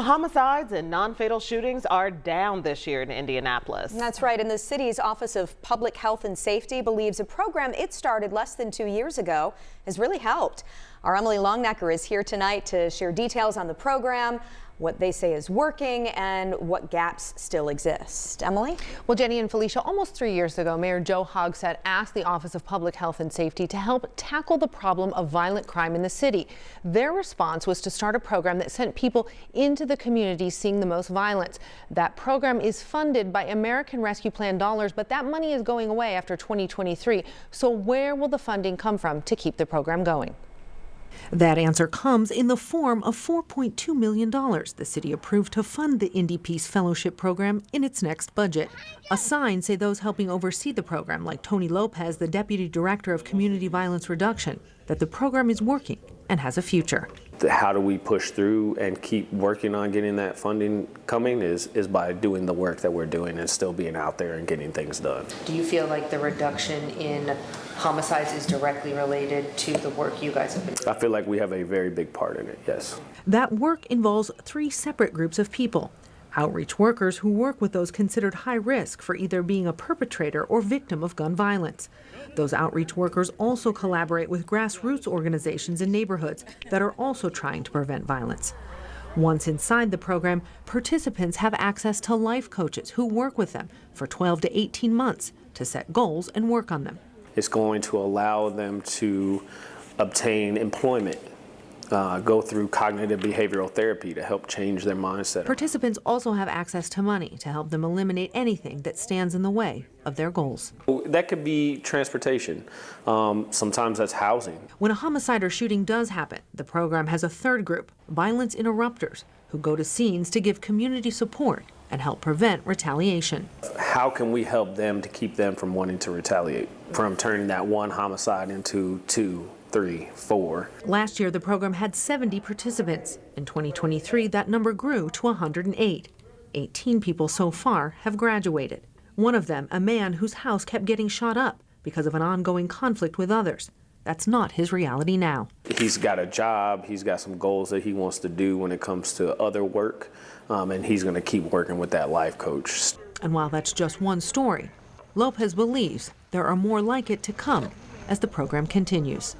Homicides and non-fatal shootings are down this year in Indianapolis. That's right, and the city's Office of Public Health and Safety believes a program it started less than 2 years ago has really helped. Our Emily Longnecker is here tonight to share details on the program, what they say is working, and what gaps still exist. Emily? Well, Jenny and Felicia, almost 3 years ago, Mayor Joe Hogsett asked the Office of Public Health and Safety to help tackle the problem of violent crime in the city. Their response was to start a program that sent people into the communities seeing the most violence. That program is funded by American Rescue Plan dollars, but that money is going away after 2023. So where will the funding come from to keep the program going? That answer comes in the form of $4.2 million the city approved to fund the Indy Peace Fellowship program in its next budget. A sign say those helping oversee the program, like Tony Lopez, the Deputy Director of Community Violence Reduction, that the program is working and has a future. How do we push through and keep working on getting that funding coming is by doing the work that we're doing and still being out there and getting things done. Do you feel like the reduction in homicides is directly related to the work you guys have been doing? I feel like we have a very big part in it, yes. That work involves 3 separate groups of people. Outreach workers who work with those considered high risk for either being a perpetrator or victim of gun violence. Those outreach workers also collaborate with grassroots organizations in neighborhoods that are also trying to prevent violence. Once inside the program, participants have access to life coaches who work with them for 12 to 18 months to set goals and work on them. It's going to allow them to obtain employment, go through cognitive behavioral therapy to help change their mindset. Participants also have access to money to help them eliminate anything that stands in the way of their goals. That could be transportation. Sometimes that's housing. When a homicide or shooting does happen, the program has a third group, violence interrupters, who go to scenes to give community support and help prevent retaliation. How can we help them to keep them from wanting to retaliate, from turning that one homicide into 2, 3, 4. Last year, the program had 70 participants. In 2023, that number grew to 108. 18 people so far have graduated. One of them, a man whose house kept getting shot up because of an ongoing conflict with others. That's not his reality now. He's got a job, he's got some goals that he wants to do when it comes to other work, and he's going to keep working with that life coach. And while that's just one story, Lopez believes there are more like it to come as the program continues.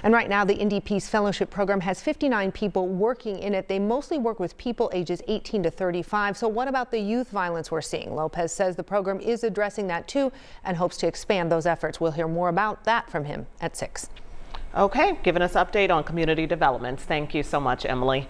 And right now, the Indy Peace Fellowship program has 59 people working in it. They mostly work with people ages 18 to 35. So what about the youth violence we're seeing? Lopez says the program is addressing that too and hopes to expand those efforts. We'll hear more about that from him at 6. Okay, giving us update on community developments. Thank you so much, Emily.